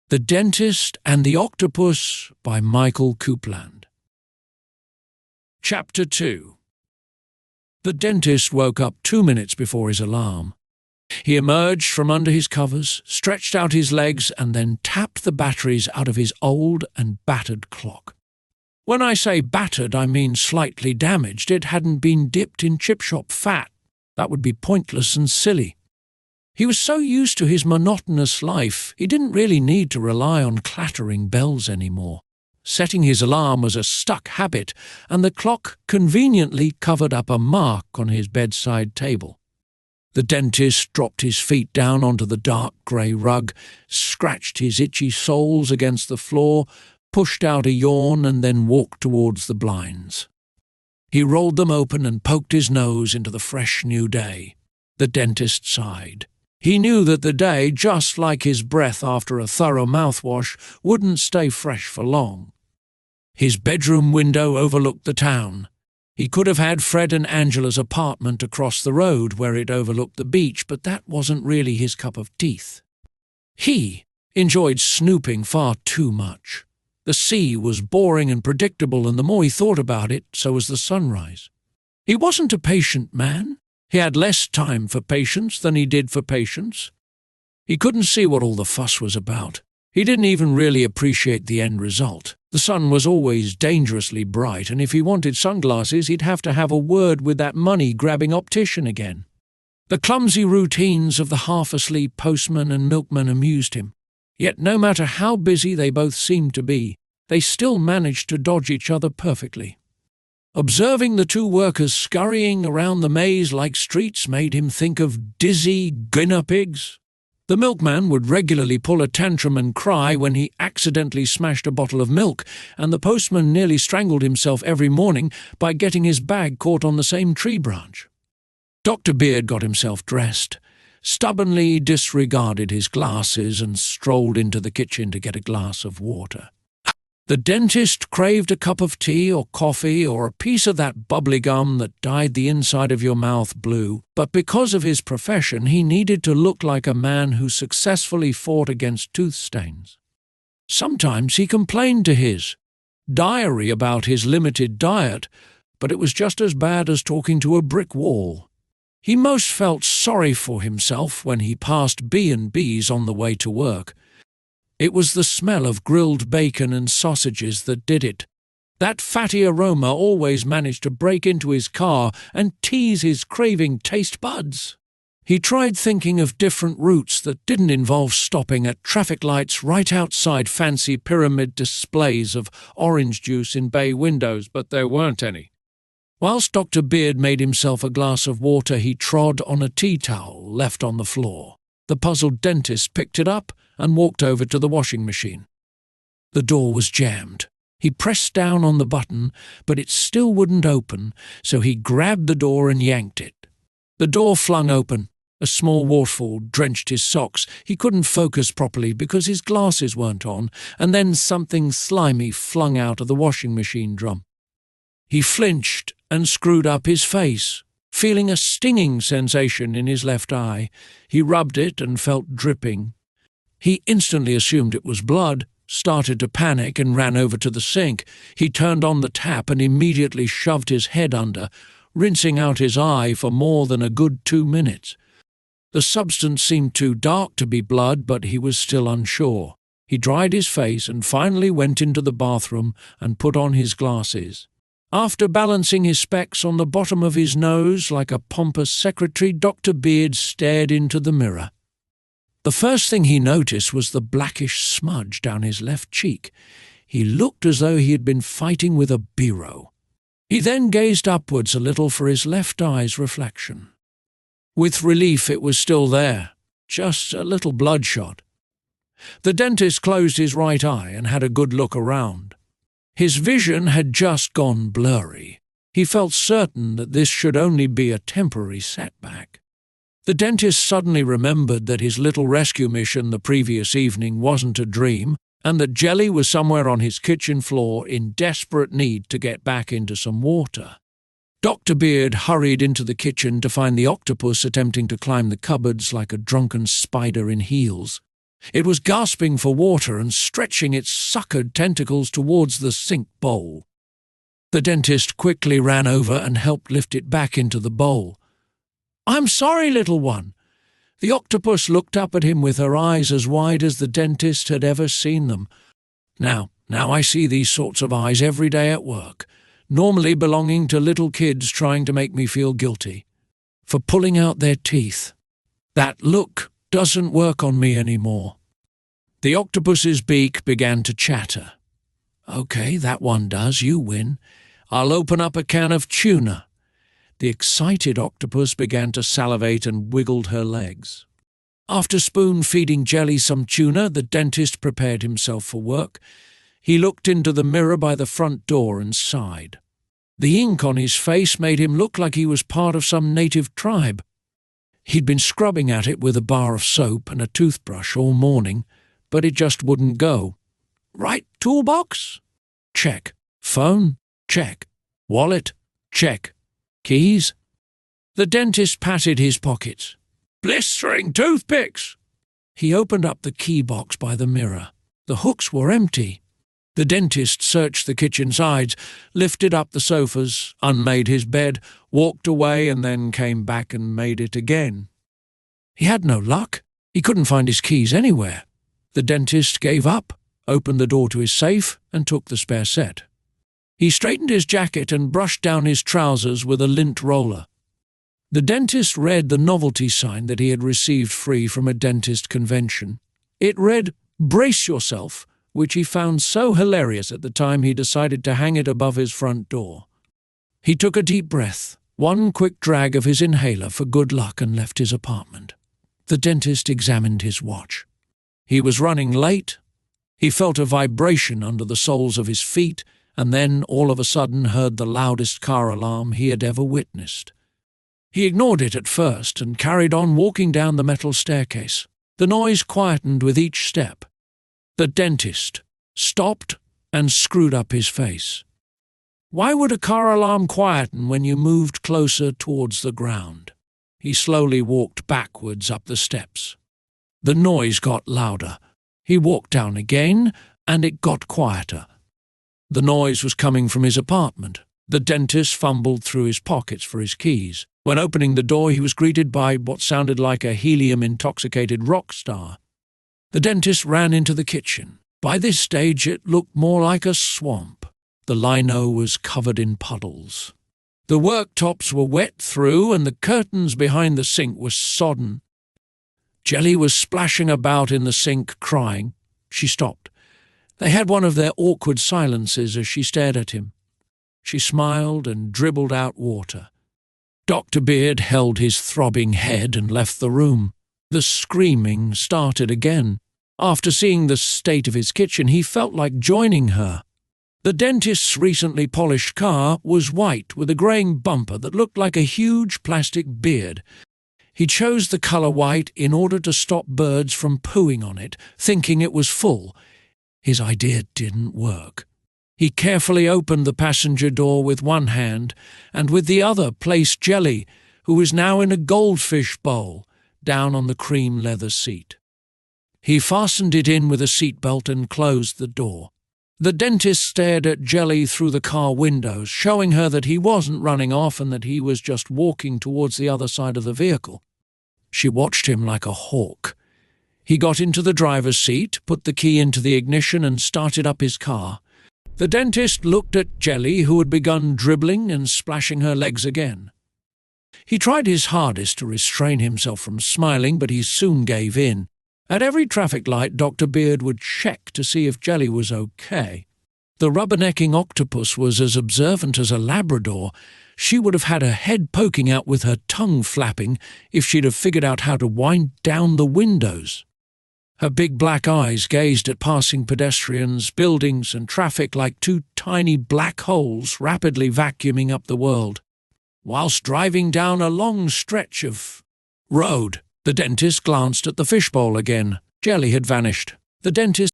The Dentist and the Octopus by Michael Coupland. Chapter 2. The dentist woke up 2 minutes before his alarm. He emerged from under his covers, stretched out his legs, and then tapped the batteries out of his old and battered clock. When I say battered, I mean slightly damaged. It hadn't been dipped in chip shop fat. That would be pointless and silly. He was so used to his monotonous life, he didn't really need to rely on clattering bells anymore. Setting his alarm was a stuck habit, and the clock conveniently covered up a mark on his bedside table. The dentist dropped his feet down onto the dark grey rug, scratched his itchy soles against the floor, pushed out a yawn, and then walked towards the blinds. He rolled them open and poked his nose into the fresh new day. The dentist sighed. He knew that the day, just like his breath after a thorough mouthwash, wouldn't stay fresh for long. His bedroom window overlooked the town. He could have had Fred and Angela's apartment across the road where it overlooked the beach, but that wasn't really his cup of teeth. He enjoyed snooping far too much. The sea was boring and predictable, and the more he thought about it, so was the sunrise. He wasn't a patient man. He had less time for patience than he did for patience. He couldn't see what all the fuss was about. He didn't even really appreciate the end result. The sun was always dangerously bright, and if he wanted sunglasses, he'd have to have a word with that money-grabbing optician again. The clumsy routines of the half-asleep postman and milkman amused him. Yet no matter how busy they both seemed to be, they still managed to dodge each other perfectly. Observing the two workers scurrying around the maze-like streets made him think of dizzy guinea pigs. The milkman would regularly pull a tantrum and cry when he accidentally smashed a bottle of milk, and the postman nearly strangled himself every morning by getting his bag caught on the same tree branch. Dr. Beard got himself dressed, stubbornly disregarded his glasses, and strolled into the kitchen to get a glass of water. The dentist craved a cup of tea or coffee or a piece of that bubbly gum that dyed the inside of your mouth blue, but because of his profession he needed to look like a man who successfully fought against tooth stains. Sometimes he complained to his diary about his limited diet, but it was just as bad as talking to a brick wall. He most felt sorry for himself when he passed B&Bs on the way to work. It was the smell of grilled bacon and sausages that did it. That fatty aroma always managed to break into his car and tease his craving taste buds. He tried thinking of different routes that didn't involve stopping at traffic lights right outside fancy pyramid displays of orange juice in bay windows, but there weren't any. Whilst Dr. Beard made himself a glass of water, he trod on a tea towel left on the floor. The puzzled dentist picked it up and walked over to the washing machine. The door was jammed. He pressed down on the button, but it still wouldn't open, so he grabbed the door and yanked it. The door flung open. A small waterfall drenched his socks. He couldn't focus properly because his glasses weren't on, and then something slimy flung out of the washing machine drum. He flinched and screwed up his face, feeling a stinging sensation in his left eye. He rubbed it and felt dripping. He instantly assumed it was blood, started to panic, and ran over to the sink. He turned on the tap and immediately shoved his head under, rinsing out his eye for more than a good 2 minutes. The substance seemed too dark to be blood, but he was still unsure. He dried his face and finally went into the bathroom and put on his glasses. After balancing his specs on the bottom of his nose like a pompous secretary, Dr. Beard stared into the mirror. The first thing he noticed was the blackish smudge down his left cheek. He looked as though he had been fighting with a biro. He then gazed upwards a little for his left eye's reflection. With relief, it was still there, just a little bloodshot. The dentist closed his right eye and had a good look around. His vision had just gone blurry. He felt certain that this should only be a temporary setback. The dentist suddenly remembered that his little rescue mission the previous evening wasn't a dream, and that Jelly was somewhere on his kitchen floor in desperate need to get back into some water. Dr. Beard hurried into the kitchen to find the octopus attempting to climb the cupboards like a drunken spider in heels. It was gasping for water and stretching its suckered tentacles towards the sink bowl. The dentist quickly ran over and helped lift it back into the bowl. "I'm sorry, little one." The octopus looked up at him with her eyes as wide as the dentist had ever seen them. Now I see these sorts of eyes every day at work, normally belonging to little kids trying to make me feel guilty for pulling out their teeth. That look doesn't work on me anymore. The octopus's beak began to chatter. "Okay, that one does. You win. I'll open up a can of tuna." The excited octopus began to salivate and wiggled her legs. After spoon-feeding Jelly some tuna, the dentist prepared himself for work. He looked into the mirror by the front door and sighed. The ink on his face made him look like he was part of some native tribe. He'd been scrubbing at it with a bar of soap and a toothbrush all morning, but it just wouldn't go. Right toolbox? Check. Phone? Check. Wallet? Check. Keys? The dentist patted his pockets. Blistering toothpicks! He opened up the key box by the mirror. The hooks were empty. The dentist searched the kitchen sides, lifted up the sofas, unmade his bed, walked away and then came back and made it again. He had no luck. He couldn't find his keys anywhere. The dentist gave up, opened the door to his safe and took the spare set. He straightened his jacket and brushed down his trousers with a lint roller. The dentist read the novelty sign that he had received free from a dentist convention. It read, "Brace yourself," which he found so hilarious at the time he decided to hang it above his front door. He took a deep breath, one quick drag of his inhaler for good luck, and left his apartment. The dentist examined his watch. He was running late. He felt a vibration under the soles of his feet, and then all of a sudden heard the loudest car alarm he had ever witnessed. He ignored it at first and carried on walking down the metal staircase. The noise quietened with each step. The dentist stopped and screwed up his face. Why would a car alarm quieten when you moved closer towards the ground? He slowly walked backwards up the steps. The noise got louder. He walked down again, and it got quieter. The noise was coming from his apartment. The dentist fumbled through his pockets for his keys. When opening the door, he was greeted by what sounded like a helium-intoxicated rock star. The dentist ran into the kitchen. By this stage, it looked more like a swamp. The lino was covered in puddles. The worktops were wet through, and the curtains behind the sink were sodden. Jelly was splashing about in the sink, crying. She stopped. They had one of their awkward silences as she stared at him. She smiled and dribbled out water. Dr. Beard held his throbbing head and left the room. The screaming started again. After seeing the state of his kitchen, he felt like joining her. The dentist's recently polished car was white with a greying bumper that looked like a huge plastic beard. He chose the colour white in order to stop birds from pooing on it, thinking it was full. His idea didn't work. He carefully opened the passenger door with one hand and with the other placed Jelly, who was now in a goldfish bowl, down on the cream leather seat. He fastened it in with a seatbelt and closed the door. The dentist stared at Jelly through the car windows, showing her that he wasn't running off and that he was just walking towards the other side of the vehicle. She watched him like a hawk. He got into the driver's seat, put the key into the ignition and started up his car. The dentist looked at Jelly, who had begun dribbling and splashing her legs again. He tried his hardest to restrain himself from smiling, but he soon gave in. At every traffic light, Dr. Beard would check to see if Jelly was okay. The rubbernecking octopus was as observant as a Labrador. She would have had her head poking out with her tongue flapping if she'd have figured out how to wind down the windows. Her big black eyes gazed at passing pedestrians, buildings, and traffic like two tiny black holes rapidly vacuuming up the world. Whilst driving down a long stretch of road, the dentist glanced at the fishbowl again. Jelly had vanished. The dentist